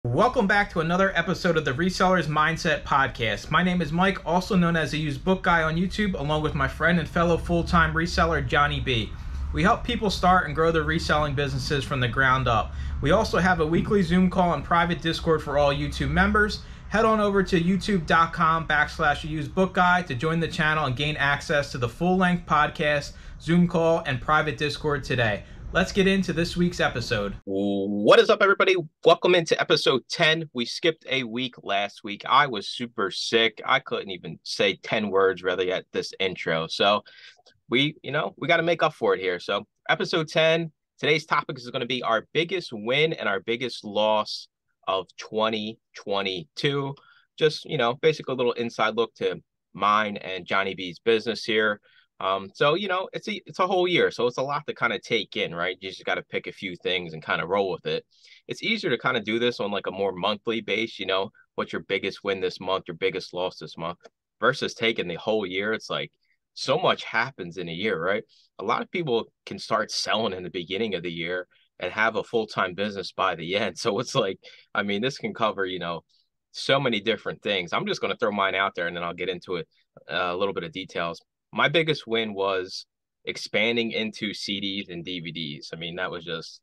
Welcome back to another episode of the Resellers Mindset Podcast. My name is Mike, also known as the Used Book Guy on YouTube, along with my friend and fellow full-time reseller, Johnny B. We help people start and grow their reselling businesses from the ground up. We also have a weekly Zoom call and private Discord for all YouTube members. Head on over to youtube.com/usedbookguy to join the channel and gain access to the full-length podcast, Zoom call, and private Discord today. Let's get into this week's episode. What is up, everybody? Welcome into episode 10. We skipped a week last week. I was super sick. I couldn't even say 10 words really at this intro. So we got to make up for it here. So episode 10, today's topic is going to be our biggest win and our biggest loss of 2022. Just, basically a little inside look to mine and Johnny B's business here. So it's a whole year, so it's a lot to kind of take in, right? You just got to pick a few things and kind of roll with it. It's easier to kind of do this on like a more monthly base, what's your biggest win this month, your biggest loss this month, versus taking the whole year. It's like so much happens in a year, right? A lot of people can start selling in the beginning of the year and have a full-time business by the end. So it's like, this can cover, so many different things. I'm just going to throw mine out there and then I'll get into it a little bit of details. My biggest win was expanding into CDs and DVDs. That was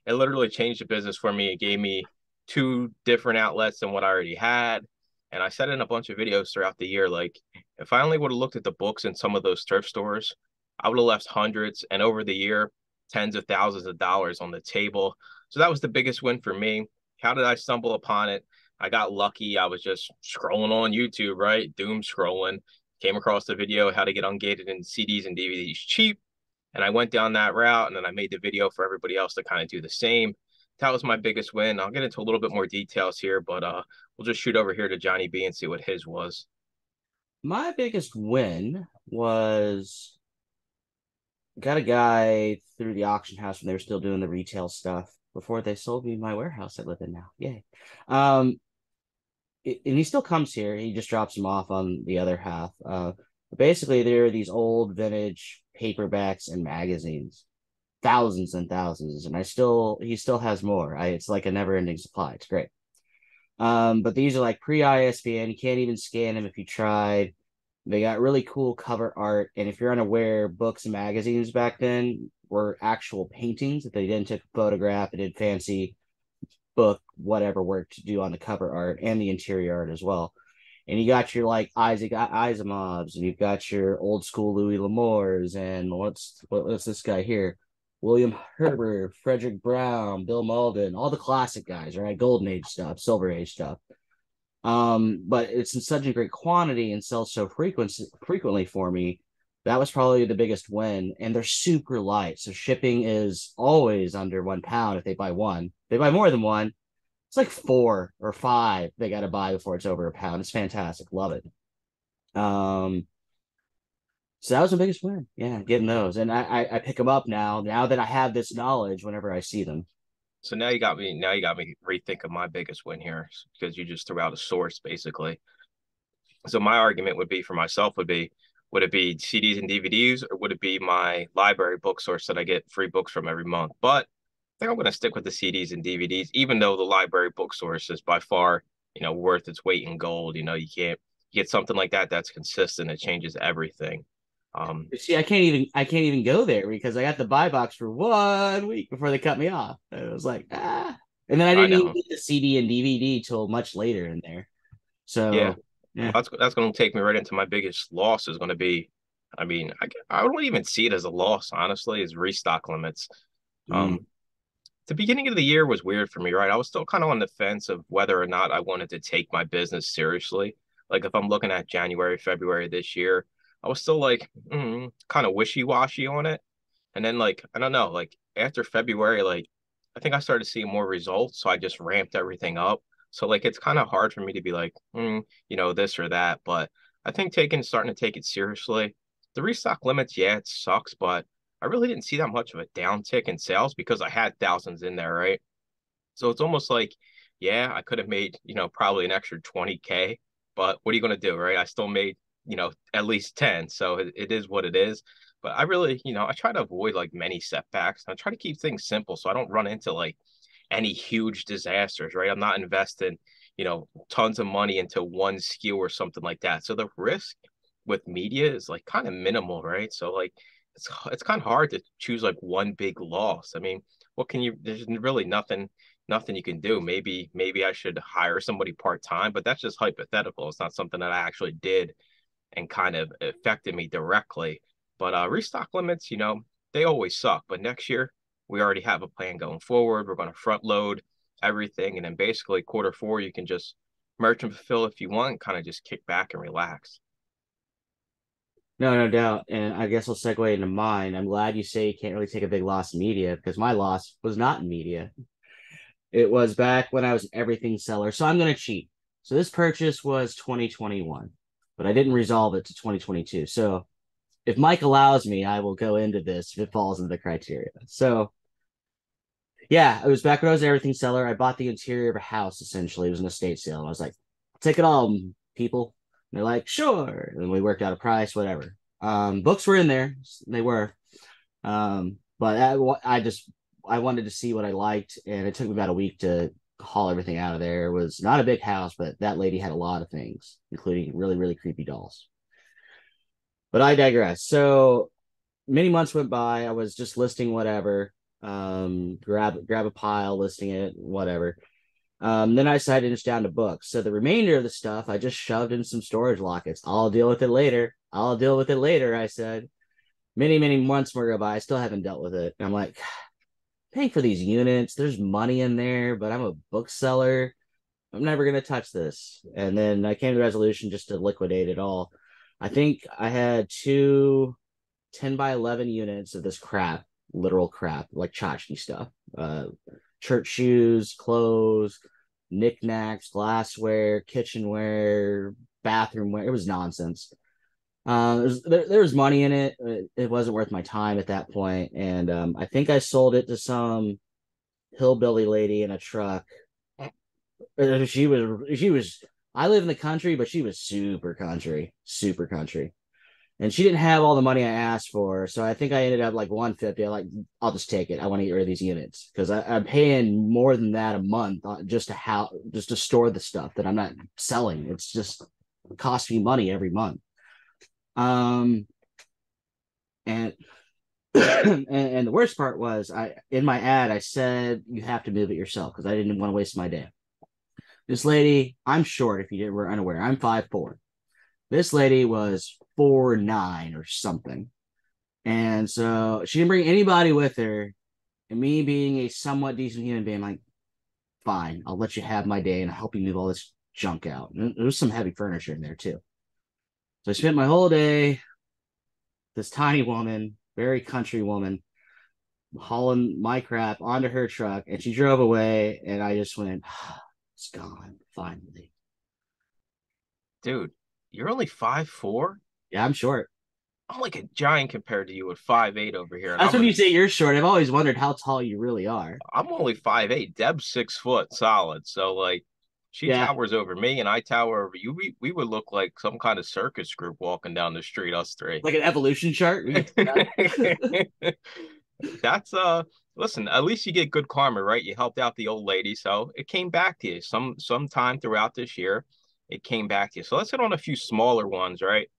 it literally changed the business for me. It gave me two different outlets than what I already had. And I said in a bunch of videos throughout the year, like, if I only would have looked at the books in some of those thrift stores, I would have left hundreds and over the year, tens of thousands of dollars on the table. So that was the biggest win for me. How did I stumble upon it? I got lucky. I was just scrolling on YouTube, right? Doom scrolling. Came across the video how to get ungated in CDs and DVDs cheap, and I went down that route, and then I made the video for everybody else to kind of do the same. That was my biggest win. I'll get into a little bit more details here, but we'll just shoot over here to Johnny B and see what his was. My biggest win was got a guy through the auction house when they were still doing the retail stuff before they sold me my warehouse I live in now. Yay. And he still comes here. He just drops them off on the other half. Basically, there are these old vintage paperbacks and magazines, thousands and thousands, and he still has more. It's like a never-ending supply. It's great. But these are like pre-ISBN. You can't even scan them if you tried. They got really cool cover art, and if you're unaware, books and magazines back then were actual paintings that they then took a photograph and did fancy book, whatever work to do on the cover art and the interior art as well. And you got your like Isaac Asimovs, and you've got your old school Louis L'Amours, and what's this guy here? William Herbert, Frederick Brown, Bill Malden, all the classic guys, right? Golden Age stuff, Silver Age stuff. But it's in such a great quantity and sells so frequently for me. That was probably the biggest win, and they're super light. So shipping is always under £1 if they buy one. If they buy more than one, it's like 4 or 5 they got to buy before it's over £1. It's fantastic. Love it. So that was the biggest win. Yeah, getting those. And I pick them up now that I have this knowledge whenever I see them. So now you got me rethinking my biggest win here because you just threw out a source basically. So my argument would be for myself would it be CDs and DVDs, or would it be my library book source that I get free books from every month? But I think I'm going to stick with the CDs and DVDs, even though the library book source is by far, worth its weight in gold. You can't get something like that that's consistent. It changes everything. See, I can't even go there because I got the buy box for 1 week before they cut me off. And it was like, and then I I didn't even know. get the CD and DVD till much later in there. Yeah, So yeah. that's going to take me right into my biggest loss is going to be, I don't even see it as a loss, honestly, is restock limits. Mm. Um, the beginning of the year was weird for me, right? I was still kind of on the fence of whether or not I wanted to take my business seriously. Like if I'm looking at January, February this year, I was still like kind of wishy-washy on it. And then like, I don't know, like after February, like I think I started seeing more results. So I just ramped everything up. So like it's kind of hard for me to be like, this or that. But I think starting to take it seriously. The restock limits, yeah, it sucks, but I really didn't see that much of a downtick in sales because I had thousands in there, right? So it's almost like, yeah, I could have made, probably an extra 20K, but what are you going to do, right? I still made, at least 10. So it is what it is. But I really, I try to avoid like many setbacks. I try to keep things simple so I don't run into like any huge disasters, right? I'm not investing, tons of money into one SKU or something like that. So the risk with media is like kind of minimal, right? So like it's kind of hard to choose like one big loss. I mean, what can you? There's really nothing you can do. Maybe I should hire somebody part time, but that's just hypothetical. It's not something that I actually did and kind of affected me directly. But restock limits, they always suck. But next year, we already have a plan going forward. We're going to front load everything. And then basically Q4, you can just merch and fulfill if you want, kind of just kick back and relax. No, no doubt. And I guess I'll segue into mine. I'm glad you say you can't really take a big loss in media because my loss was not in media. It was back when I was an everything seller. So I'm going to cheat. So this purchase was 2021, but I didn't resolve it to 2022. So if Mike allows me, I will go into this if it falls into the criteria. So yeah, it was back when I was an everything seller. I bought the interior of a house, essentially. It was an estate sale. And I was like, take it all, people. And they're like, sure. And we worked out a price, whatever. Books were in there. They were. But I wanted to see what I liked. And it took me about a week to haul everything out of there. It was not a big house, but that lady had a lot of things, including really, really creepy dolls. But I digress. So many months went by. I was just listing whatever, grab a pile, listing it, whatever. Then I decided it's down to books. So the remainder of the stuff I just shoved in some storage lockets. I'll deal with it later. I said. Many months more go by. I still haven't dealt with it. And I'm like, paying for these units, there's money in there, but I'm a bookseller. I'm never going to touch this. And then I came to the resolution just to liquidate it all. I think I had two 10 by 11 units of this crap, literal crap, like tchotchke stuff. Church shoes, clothes, knickknacks, glassware, kitchenware, bathroomware. It was nonsense. There was money in it. It wasn't worth my time at that point. And I think I sold it to some hillbilly lady in a truck. She was, I live in the country, but she was super country. And she didn't have all the money I asked for. So I think I ended up like 150. I'll just take it. I want to get rid of these units because I'm paying more than that a month just to store the stuff that I'm not selling. It's just cost me money every month. And and the worst part was in my ad I said you have to move it yourself because I didn't want to waste my day. This lady, I'm short if you were unaware. I'm 5'4". This lady was 4'9" or something. And so she didn't bring anybody with her. And me being a somewhat decent human being, I'm like, fine, I'll let you have my day and I'll help you move all this junk out. And there was some heavy furniture in there too. So I spent my whole day, this tiny woman, very country woman, hauling my crap onto her truck, and she drove away, and I just went, it's gone, finally. Dude, you're only 5'4"? Yeah, I'm short. I'm like a giant compared to you at 5'8" over here. That's when you say you're short. I've always wondered how tall you really are. I'm only 5'8". Deb's 6 foot solid. So like she towers over me and I tower over you. We would look like some kind of circus group walking down the street, us three. Like an evolution chart. That's listen, at least you get good karma, right? You helped out the old lady, so it came back to you sometime throughout this year. It came back to you. So let's hit on a few smaller ones, right?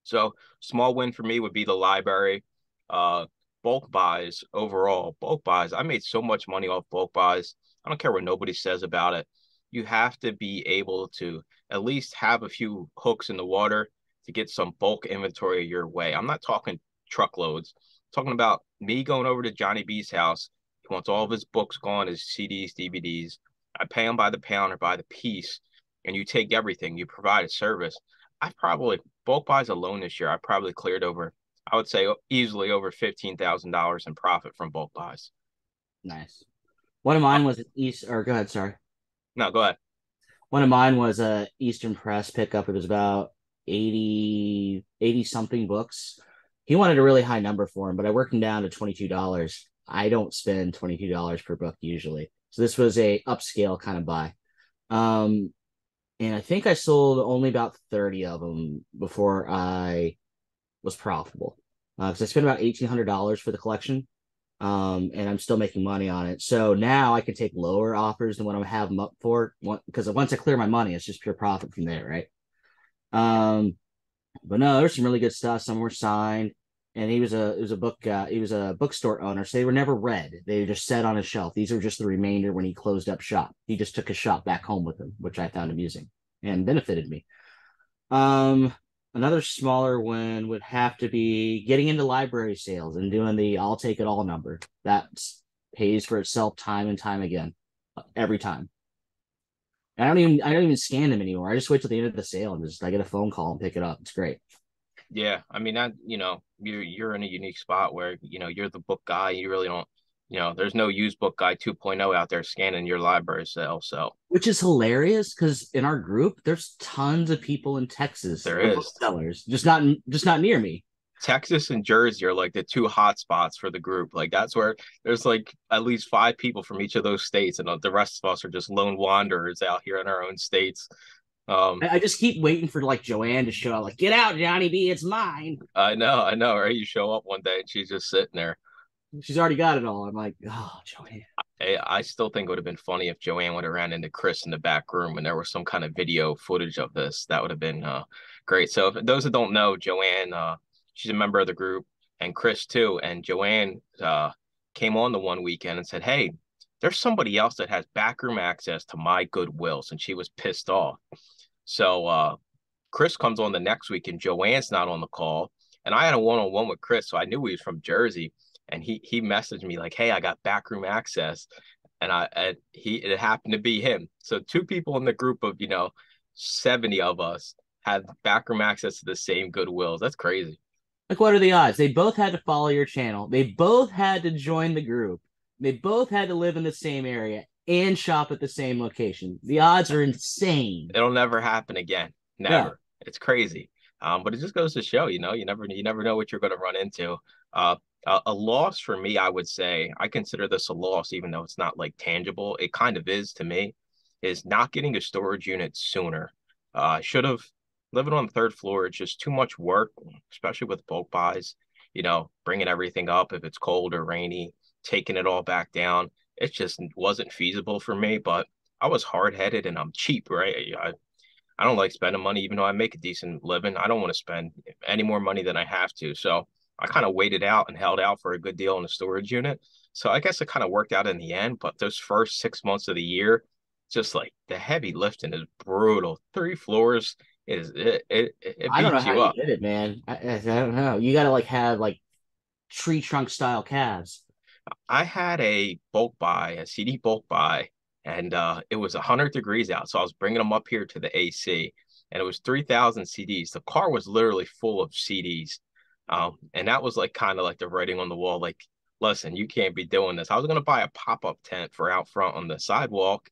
So small win for me would be the library. Bulk buys overall. Bulk buys. I made so much money off bulk buys. I don't care what nobody says about it. You have to be able to at least have a few hooks in the water to get some bulk inventory your way. I'm not talking truckloads. I'm talking about me going over to Johnny B's house. He wants all of his books gone, his CDs, DVDs. I pay him by the pound or by the piece, and you take everything. You provide a service. I've probably bulk buys alone this year. I probably cleared over, I would say easily over $15,000 in profit from bulk buys. Nice. One of mine was go ahead, sorry. No, go ahead. One of mine was a Eastern Press pickup. It was about 80 something books. He wanted a really high number for him, but I worked him down to $22. I don't spend $22 per book usually. So this was a upscale kind of buy. And I think I sold only about 30 of them before I was profitable. Because I spent about $1,800 for the collection. And I'm still making money on it. So now I can take lower offers than what I have them up for, because once I clear my money, it's just pure profit from there, right? But no, there's some really good stuff. Some were signed, and he was a book guy. He was a bookstore owner, so they were never read. They just sat on his shelf. These are just the remainder when he closed up shop. He just took his shop back home with him, which I found amusing and benefited me. Um, Another smaller one would have to be getting into library sales and doing the "I'll take it all" number. That pays for itself time and time again, every time. I don't even scan them anymore. I just wait till the end of the sale and I get a phone call and pick it up. It's great. Yeah, I mean that, you're in a unique spot where, you're the book guy. You really don't, there's no used book guy 2.0 out there scanning your library sale. So Which is hilarious because in our group, there's tons of people in Texas there for is. booksellers, just not near me. Texas and Jersey are like the two hot spots for the group. Like that's where there's like at least 5 people from each of those states, and the rest of us are just lone wanderers out here in our own states. I just keep waiting for like Joanne to show up, like, "Get out, Johnny B, it's mine." I know, right? You show up one day and she's just sitting there. She's already got it all. I'm like, "Oh, Joanne." Hey, I still think it would have been funny if Joanne would have ran into Chris in the back room and there was some kind of video footage of this. That would have been great. So, if those that don't know, Joanne, she's a member of the group, and Chris too. And Joanne came on the one weekend and said, "Hey, there's somebody else that has backroom access to my Goodwills," and she was pissed off. So, Chris comes on the next week and Joanne's not on the call. And I had a one-on-one with Chris, so I knew he was from Jersey. And he messaged me like, "Hey, I got backroom access." And it happened to be him. So 2 people in the group of, 70 of us had backroom access to the same Goodwills. That's crazy. Like, what are the odds? They both had to follow your channel. They both had to join the group. They both had to live in the same area and shop at the same location. The odds are insane. It'll never happen again. Never. No. It's crazy. But it just goes to show, you never know what you're going to run into. A loss for me, I would say, I consider this a loss, even though it's not like tangible. It kind of is to me, is not getting a storage unit sooner. I should have living on the third floor. It's just too much work, especially with bulk buys, bringing everything up if it's cold or rainy, taking it all back down. It just wasn't feasible for me, but I was hard headed and I'm cheap, right? I don't like spending money, even though I make a decent living. I don't want to spend any more money than I have to. So I kind of waited out and held out for a good deal in a storage unit. So I guess it kind of worked out in the end. But those first 6 months of the year, just like the heavy lifting is brutal. 3 floors it I don't know beats how you you up. did it, man. I don't know. You got to like have like tree trunk style calves. I had a bulk buy, a CD bulk buy, and it was 100 degrees out. So I was bringing them up here to the AC, and it was 3,000 CDs. The car was literally full of CDs. And that was like kind of like the writing on the wall, like, listen, you can't be doing this. I was going to buy a pop-up tent for out front on the sidewalk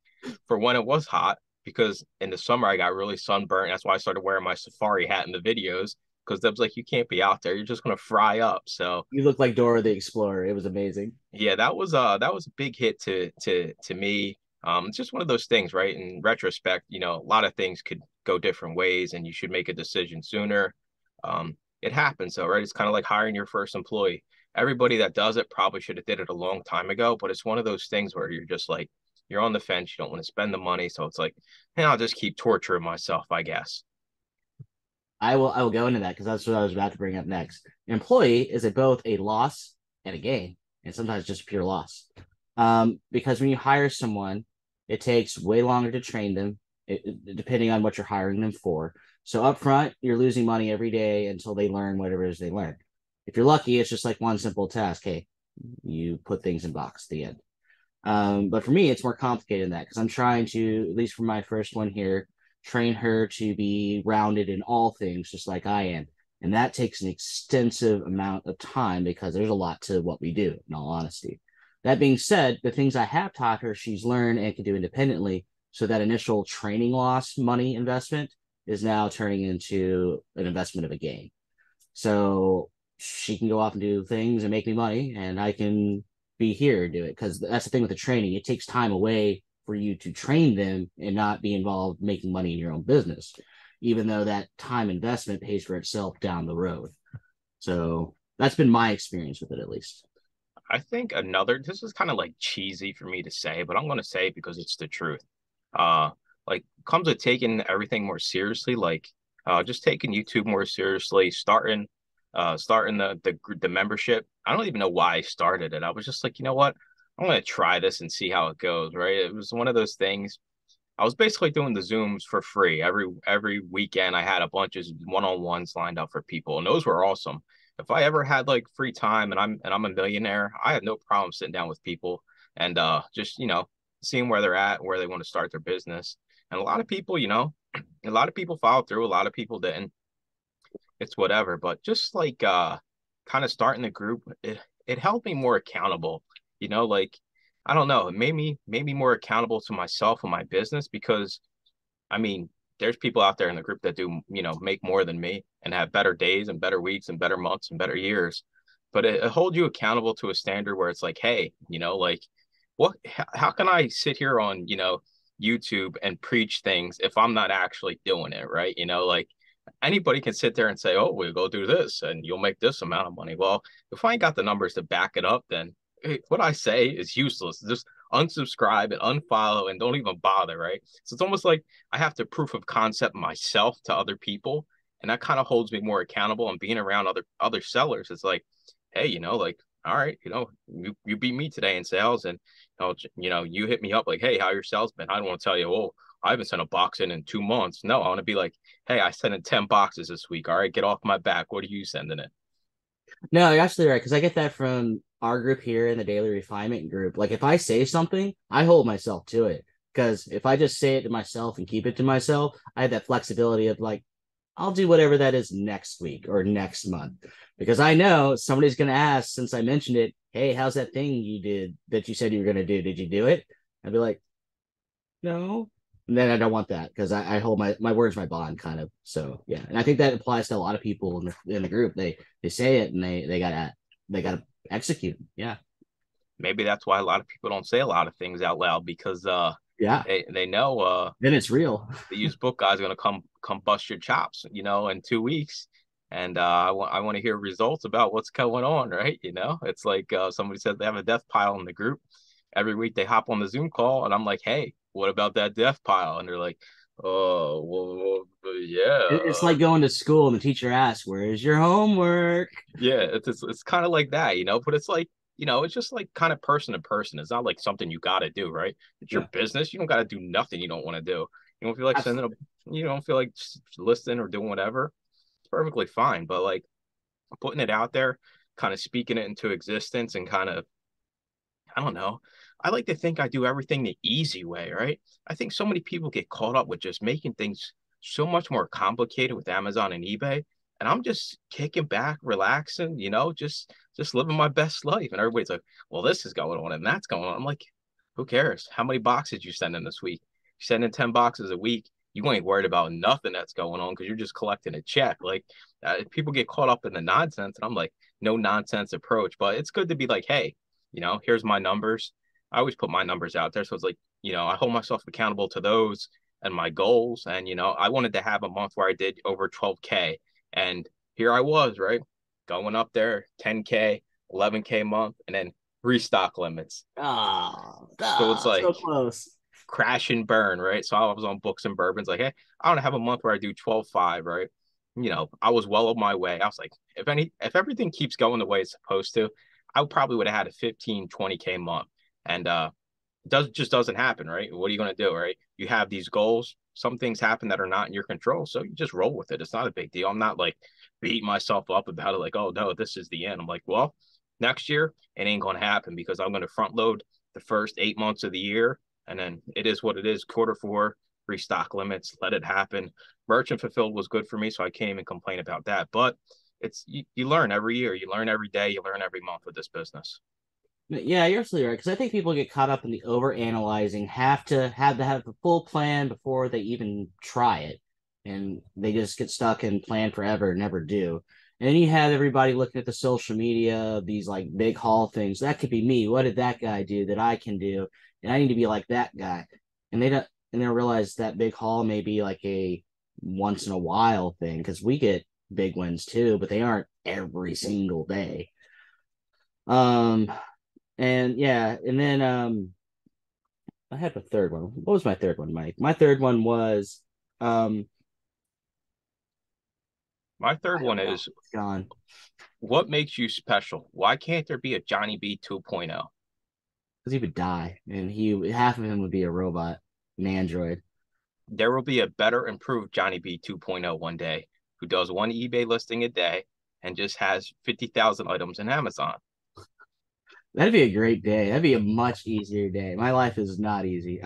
for when it was hot, because in the summer I got really sunburnt. That's why I started wearing my safari hat in the videos, because Debs like, you can't be out there. You're just going to fry up. So You look like Dora the Explorer. It was amazing. yeah, that was a big hit to me. It's just one of those things, right? In retrospect, a lot of things could go different ways, and you should make a decision sooner. It happens, though, right? It's kind of like hiring your first employee. Everybody that does it probably should have did it a long time ago, but it's one of those things where you're just like, you're on the fence. You don't want to spend the money, so it's like, hey, I'll just keep torturing myself, I guess. I will go into that because that's what I was about to bring up next. Employee is both a loss and a gain, and sometimes just pure loss. Because when you hire someone, it takes way longer to train them, depending on what you're hiring them for. So up front, you're losing money every day until they learn whatever it is they learn. If you're lucky, it's just like one simple task. Hey, you put things in box at the end. But for me, it's more complicated than that because I'm trying to, at least for my first one here, train her to be rounded in all things, just like I am. And that takes an extensive amount of time because there's a lot to what we do, in all honesty. That being said, the things I have taught her, she's learned and can do independently. So that initial training loss money investment is now turning into an investment of a gain. So she can go off and do things and make me money, and I can be here and do it. Because that's the thing with the training. It takes time away for you to train them and not be involved making money in your own business, even though that time investment pays for itself down the road. So that's been my experience with it, at least. I think this is kind of like cheesy for me to say, but I'm going to say it because it's the truth. Uh, like comes with taking everything more seriously, like just taking YouTube more seriously, starting the membership. I don't even know why I started it. I was just like, you know what? I'm going to try this and see how it goes, right? It was one of those things. I was basically doing the Zooms for free. Every weekend I had a bunch of one-on-ones lined up for people, and those were awesome. If I ever had like free time and I'm a millionaire, I have no problem sitting down with people and just, seeing where they're at, where they want to start their business. And a lot of people, a lot of people followed through, a lot of people didn't. It's whatever, but just like kind of starting the group, it held me more accountable, like I don't know, it made me more accountable to myself and my business because I mean, there's people out there in the group that do, make more than me and have better days and better weeks and better months and better years. But it holds you accountable to a standard where it's like, hey, like how can I sit here on, YouTube and preach things if I'm not actually doing it, right? Like anybody can sit there and say, oh, we'll go do this and you'll make this amount of money. Well, if I ain't got the numbers to back it up, then what I say is useless. Just unsubscribe and unfollow and don't even bother, right? So it's almost like I have to proof of concept myself to other people. And that kind of holds me more accountable and being around other sellers. It's like, hey, like, all right, you beat me today in sales and you hit me up like, hey, how your sales been? I don't want to tell you, oh, I haven't sent a box in 2 months. No, I want to be like, hey, I sent in 10 boxes this week. All right, get off my back. What are you sending in? No, you're absolutely right. Because I get that from our group here in the daily refinement group. Like if I say something, I hold myself to it. Because if I just say it to myself and keep it to myself, I have that flexibility of like, I'll do whatever that is next week or next month. Because I know somebody's going to ask, since I mentioned it, hey, how's that thing you did that you said you were going to do? Did you do it? I'd be like, no. And then I don't want that because I hold my words, my bond kind of. So yeah. And I think that applies to a lot of people in the group. They say it and they gotta execute. Yeah. Maybe that's why a lot of people don't say a lot of things out loud because Yeah. they know Then it's real. the used book guy's gonna come bust your chops, in 2 weeks. And I want to hear results about what's going on, right? It's like somebody said they have a death pile in the group. Every week they hop on the Zoom call, and I'm like, hey, what about that death pile? And they're like, oh, well, yeah, It's like going to school and the teacher asks, "Where's your homework?" yeah. It's kind of like that, But it's like, it's just like kind of person to person. It's not like something you got to do, right? It's your Yeah, business. You don't got to do nothing you don't want to do. You don't feel like absolutely. you don't feel like listening or doing whatever. It's perfectly fine. But like putting it out there, kind of speaking it into existence and kind of, I don't know. I like to think I do everything the easy way, right? I think so many people get caught up with just making things so much more complicated with Amazon and eBay. And I'm just kicking back, relaxing, just living my best life. And everybody's like, well, this is going on and that's going on. I'm like, who cares? How many boxes you send in this week? You send in 10 boxes a week. You ain't worried about nothing that's going on because you're just collecting a check. Like people get caught up in the nonsense. And I'm like, no nonsense approach. But it's good to be like, hey, here's my numbers. I always put my numbers out there. So it's like, I hold myself accountable to those and my goals. And, I wanted to have a month where I did over 12K. And here I was, right? Going up there, 10K, 11K a month, and then restock limits. So it's like So close. crash and burn, right? So I was on books and bourbons, like, hey, I want to have a month where I do 12.5, right? I was well on my way. I was like, if everything keeps going the way it's supposed to, I probably would have had a 15, 20K month. And just doesn't happen, right? What are you gonna do, right? You have these goals. Some things happen that are not in your control. So you just roll with it. It's not a big deal. I'm not like beating myself up about it, like, oh no, this is the end. I'm like, well, next year it ain't gonna happen because I'm gonna front load the first 8 months of the year. And then it is what it is. Quarter 4, restock limits, let it happen. Merchant fulfilled was good for me, so I can't even complain about that. But it's you learn every year, you learn every day, you learn every month with this business. Yeah, you're absolutely right. Because I think people get caught up in the over analyzing, have a full plan before they even try it, and they just get stuck and plan forever, and never do. And then you have everybody looking at the social media, these like big haul things. That could be me. What did that guy do that I can do? And I need to be like that guy. And they don't realize that big haul may be like a once in a while thing because we get big wins too, but they aren't every single day. Um, And yeah, and then I had a third one. What was my third one, Mike? My third one was um My third I one don't know. is, It's gone. what makes you special? Why can't there be a Johnny B 2.0? Because he would die, and he half of him would be a robot, an android. There will be a better improved Johnny B 2.0 one day who does one eBay listing a day and just has 50,000 items in Amazon. That'd be a great day. That'd be a much easier day. My life is not easy.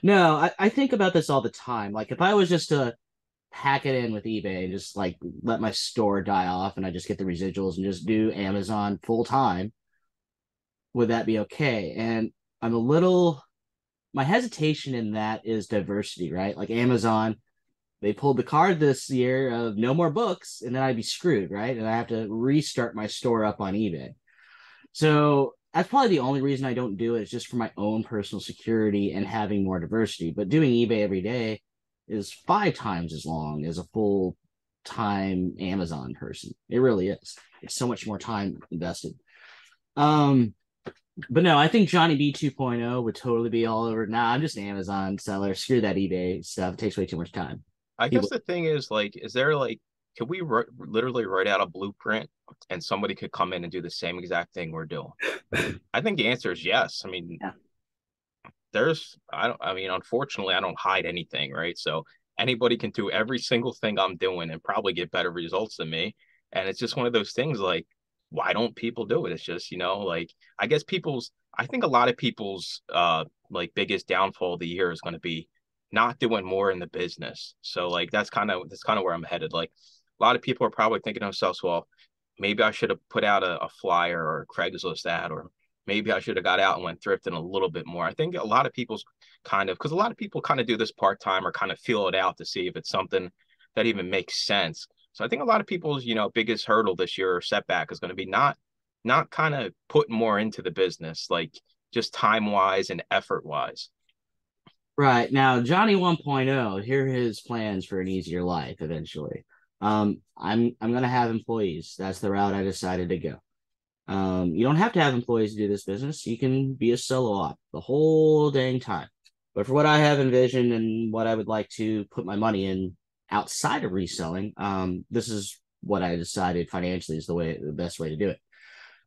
No, I think about this all the time. Like if I was just to pack it in with eBay and just like let my store die off and I just get the residuals and just do Amazon full time, would that be okay? And I'm a little my hesitation in that is diversity, right? Like Amazon, they pulled the card this year of no more books, and then I'd be screwed, right? And I have to restart my store up on eBay. So that's probably the only reason I don't do it is just for my own personal security and having more diversity. But doing eBay every day is 5 times as long as a full time Amazon person. It really is. It's so much more time invested. Um, but no, I think Johnny B 2.0 would totally be all over. Nah, I'm just an Amazon seller. Screw that eBay stuff. It takes way too much time. I He guess would. the thing is, like, is there like, could we literally write out a blueprint and somebody could come in and do the same exact thing we're doing? I think the answer is yes. I mean, Yeah. I mean, unfortunately, I don't hide anything, right? So anybody can do every single thing I'm doing and probably get better results than me. And it's just one of those things like, why don't people do it? It's just, like, I think a lot of people's like biggest downfall of the year is going to be not doing more in the business. So like that's kind of where I'm headed. Like a lot of people are probably thinking to themselves, well, maybe I should have put out a flyer or a Craigslist ad, or maybe I should have got out and went thrifting a little bit more. I think a lot of people's because a lot of people kind of do this part time or kind of feel it out to see if it's something that even makes sense. So I think a lot of people's, biggest hurdle this year or setback is going to be not kind of putting more into the business, like just time wise and effort wise. Right. Now, Johnny 1.0, here are his plans for an easier life eventually. I'm gonna have employees. That's the route I decided to go. You don't have to have employees to do this business. You can be a solo op the whole dang time. But for what I have envisioned and what I would like to put my money in outside of reselling, this is what I decided financially is the best way to do it.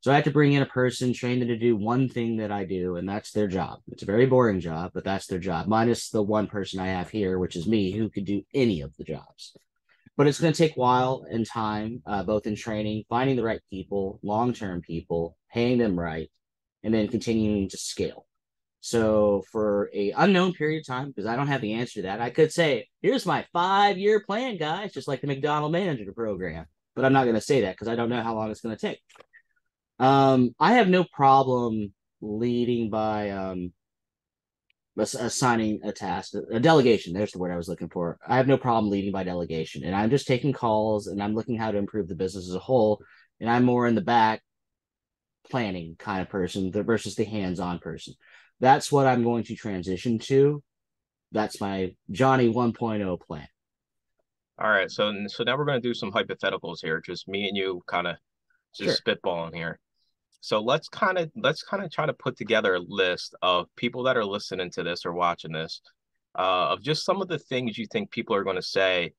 So I have to bring in a person, train them to do one thing that I do, and that's their job. It's a very boring job, but that's their job, minus the one person I have here, which is me, who could do any of the jobs. But it's going to take a while and time, both in training, finding the right people, long-term people, paying them right, and then continuing to scale. So for a unknown period of time, because I don't have the answer to that, I could say, here's my 5-year plan, guys, just like the McDonald manager program. But I'm not going to say that because I don't know how long it's going to take. I have no problem leading by assigning a task, a delegation. There's the word I was looking for. I have no problem leading by delegation, and I'm just taking calls and I'm looking how to improve the business as a whole. And I'm more in the back planning kind of person versus the hands-on person. That's what I'm going to transition to. That's my Johnny 1.0 plan. All right, so now we're going to do some hypotheticals here, just me and you kind of Sure. just spitballing here. So let's kind of try to put together a list of people that are listening to this or watching this, of just some of the things you think people are going to say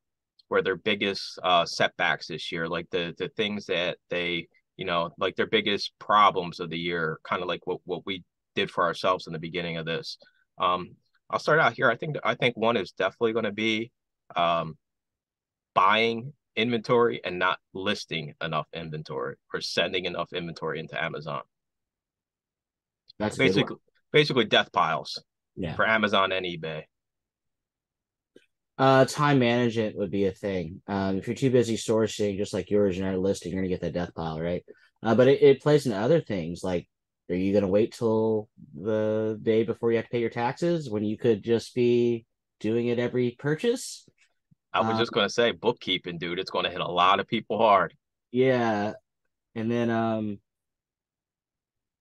were their biggest setbacks this year, like the things that they, like their biggest problems of the year, kind of like what we did for ourselves in the beginning of this. Um, I'll start out here. I think one is definitely going to be um, buying inventory and not listing enough inventory or sending enough inventory into Amazon. That's a good one. Basically death piles Yeah. for Amazon and eBay. Time management would be a thing. If you're too busy sourcing, just like yours, you're not listing, you're gonna get that death pile, right? But it plays into other things. Like, are you gonna wait till the day before you have to pay your taxes when you could just be doing it every purchase? I was Uh, just going to say bookkeeping, dude. It's going to hit a lot of people hard. yeah, and then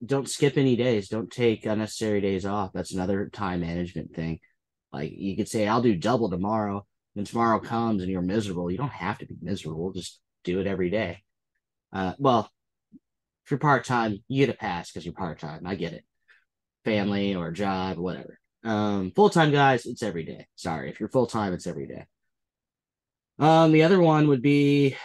don't skip any days. Don't take unnecessary days off. That's another time management thing. Like you could say, I'll do double tomorrow. Then tomorrow comes and you're miserable. You don't have to be miserable. Just do it every day. Well, If you're part-time, you get a pass because you're part-time. I get it. Family or job, whatever. Full-time guys, it's every day. Sorry. If you're full-time, it's every day. The other one would be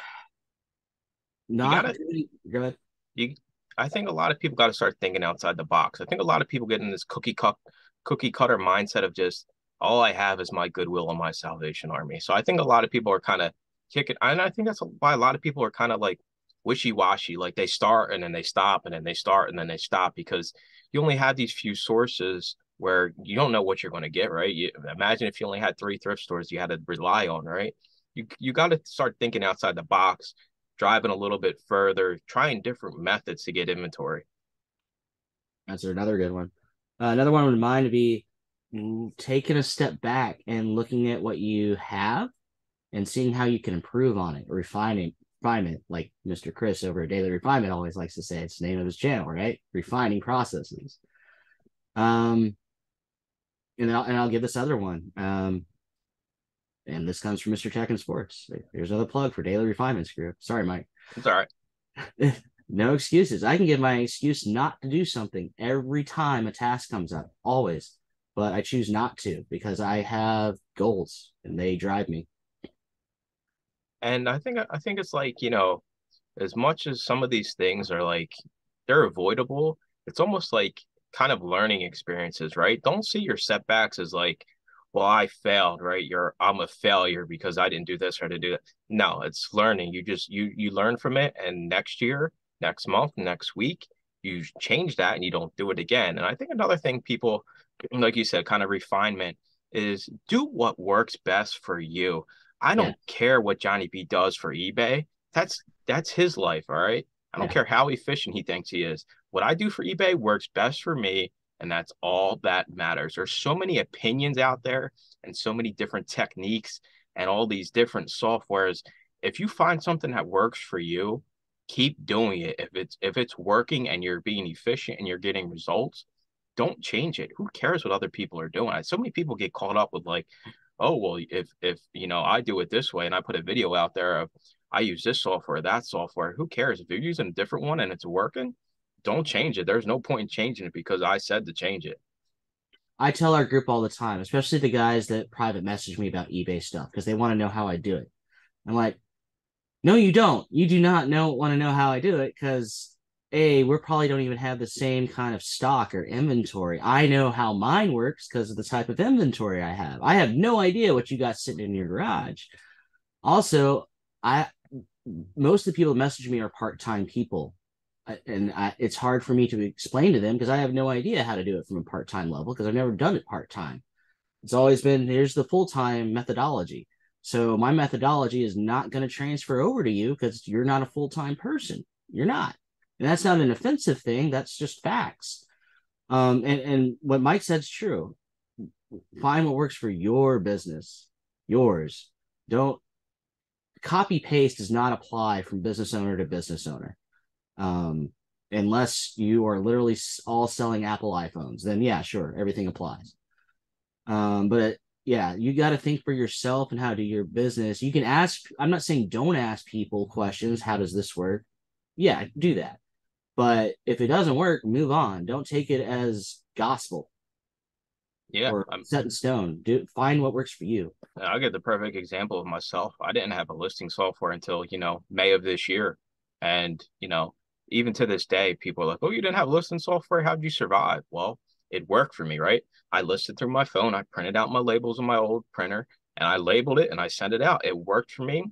You not gotta doing, go ahead. you I think a lot of people got to start thinking outside the box. I think a lot of people get in this cookie cutter mindset of just all I have is my goodwill and my Salvation Army. So I think a lot of people are kind of kicking, and I think that's why a lot of people are kind of like wishy-washy. Like they start and then they stop and then they start and then they stop because you only have these few sources where you don't know what you're going to get, right? Imagine if you only had three thrift stores you had to rely on, right? You got to start thinking outside the box, driving a little bit further, trying different methods to get inventory. That's another good one. Another one would mine to be taking a step back and looking at what you have and seeing how you can improve on it, refinement, like Mr. Chris over at Daily Refinement always likes to say. It's the name of his channel, right? Refining processes. And I'll give this other one. And this comes from Mr. Tech and Sports. Here's another plug for Daily Refinement's group. Sorry, Mike. It's all right. No excuses. I can give my excuse not to do something every time a task comes up, always. But I choose not to because I have goals and they drive me. And I think it's like, as much as some of these things are like they're avoidable, it's almost like kind of learning experiences, right? Don't see your setbacks as like, well, I failed, right? I'm a failure because I didn't do this or to do that. No, it's learning. You learn from it, and next year, next month, next week, you change that and you don't do it again. And I think another thing people, like you said, kind of refinement is do what works best for you. I Yeah. don't care what Johnny B does for eBay. That's his life, all right? I don't Yeah. care how efficient he thinks he is. What I do for eBay works best for me, and that's all that matters. There's so many opinions out there and so many different techniques and all these different softwares. If you find something that works for you, keep doing it. If it's working and you're being efficient and you're getting results, don't change it. Who cares what other people are doing? So many people get caught up with like, oh well, if I do it this way and I put a video out there of I use this software, that software, who cares? If you're using a different one and it's working, don't change it. There's no point in changing it because I said to change it. I tell our group all the time, especially the guys that private message me about eBay stuff because they want to know how I do it. I'm like, no, you don't. You do not want to know how I do it because we probably don't even have the same kind of stock or inventory. I know how mine works because of the type of inventory I have. I have no idea what you got sitting in your garage. Also, I most of the people that message me are part-time people, and it's hard for me to explain to them because I have no idea how to do it from a part-time level because I've never done it part-time. It's always been here's the full-time methodology. So my methodology is not going to transfer over to you because you're not a full-time person. You're not. And that's not an offensive thing. That's just facts. And what Mike said is true. Find what works for your business, yours. Don't copy paste does not apply from business owner to business owner. Unless you are literally all selling Apple iPhones, then yeah, sure, everything applies. But yeah, you got to think for yourself and how to do your business. You can ask, I'm not saying don't ask people questions. How does this work? Yeah, do that. But if it doesn't work, move on. Don't take it as gospel Yeah, or set in stone. Find what works for you. I'll give the perfect example of myself. I didn't have a listing software until, May of this year. And, even to this day, people are like, oh, you didn't have listing software? How'd you survive? Well, it worked for me, right? I listed through my phone. I printed out my labels on my old printer and I labeled it and I sent it out. It worked for me.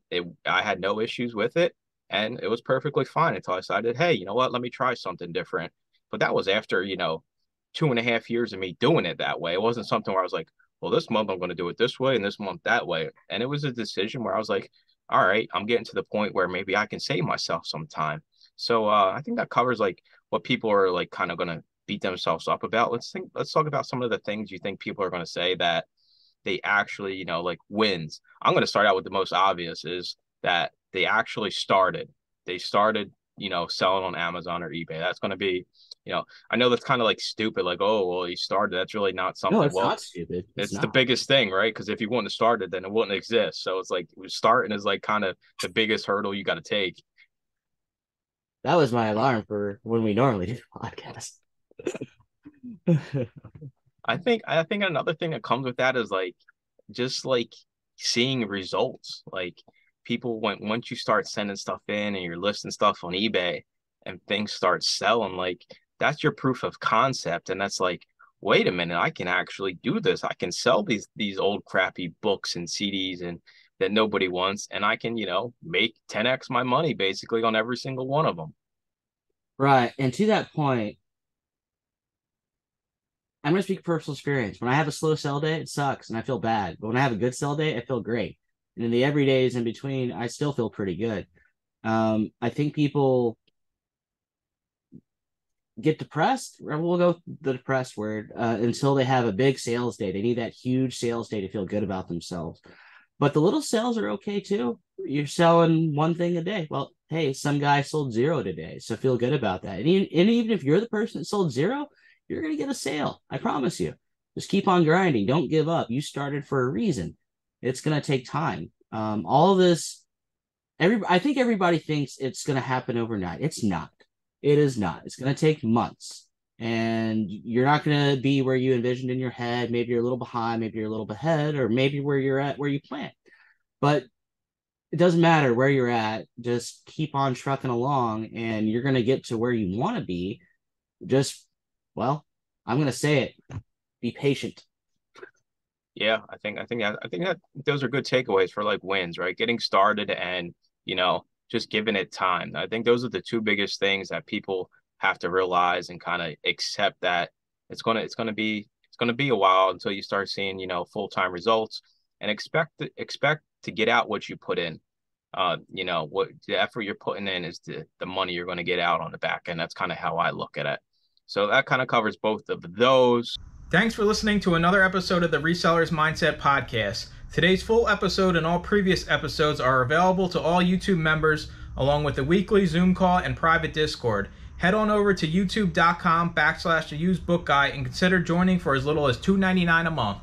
I had no issues with it. And it was perfectly fine until I decided, hey, you know what? Let me try something different. But that was after, 2.5 years of me doing it that way. It wasn't something where I was like, well, this month I'm going to do it this way and this month that way. And it was a decision where I was like, all right, I'm getting to the point where maybe I can save myself some time. So I think that covers like what people are like kind of going to beat themselves up about. Let's talk about some of the things you think people are going to say that they actually, like wins. I'm going to start out with the most obvious is that they started, selling on Amazon or eBay. That's going to be, I know that's kind of like stupid, like, oh, well, he started. That's really not No, something. it's Well, not stupid. It's it's the not. biggest thing, right? Because if you wouldn't have started, then it wouldn't exist. So it's like starting is like kind of the biggest hurdle you got to take. That was my alarm for when we normally do the podcast. I think another thing that comes with that is like just like seeing results. Like people once you start sending stuff in and you're listing stuff on eBay and things start selling, like that's your proof of concept. And that's like, wait a minute, I can actually do this. I can sell these old crappy books and CDs and that nobody wants, and I can, make 10x my money basically on every single one of them. Right. And to that point, I'm going to speak personal experience. When I have a slow sell day, it sucks and I feel bad. But when I have a good sell day, I feel great. And in the everydays in between, I still feel pretty good. I think people get depressed. We'll go the depressed word until they have a big sales day. They need that huge sales day to feel good about themselves. But the little sales are okay too. You're selling one thing a day. Well, hey, some guy sold 0 today, so feel good about that. And even if you're the person that sold 0, you're going to get a sale. I promise you. Just keep on grinding. Don't give up. You started for a reason. It's going to take time. All of this, I think everybody thinks it's going to happen overnight. It's not. It is not. It's going to take months. And you're not going to be where you envisioned in your head. Maybe you're a little behind, maybe you're a little ahead, or maybe where you're at, where you plan. But it doesn't matter where you're at. Just keep on trucking along and you're going to get to where you want to be. Well, I'm going to say it. Be patient. Yeah, I think that those are good takeaways for like wins, right? Getting started and, just giving it time. I think those are the two biggest things that people have to realize and kind of accept that it's gonna be a while until you start seeing, full-time results, and expect to get out what you put in. What the effort you're putting in is the money you're going to get out on the back end. That's kind of how I look at it. So that kind of covers both of those. Thanks for listening to another episode of the Resellers Mindset Podcast. Today's full episode and all previous episodes are available to all YouTube members, along with the weekly Zoom call and private Discord. Head on over to youtube.com/theusebookguy and consider joining for as little as $2.99 a month.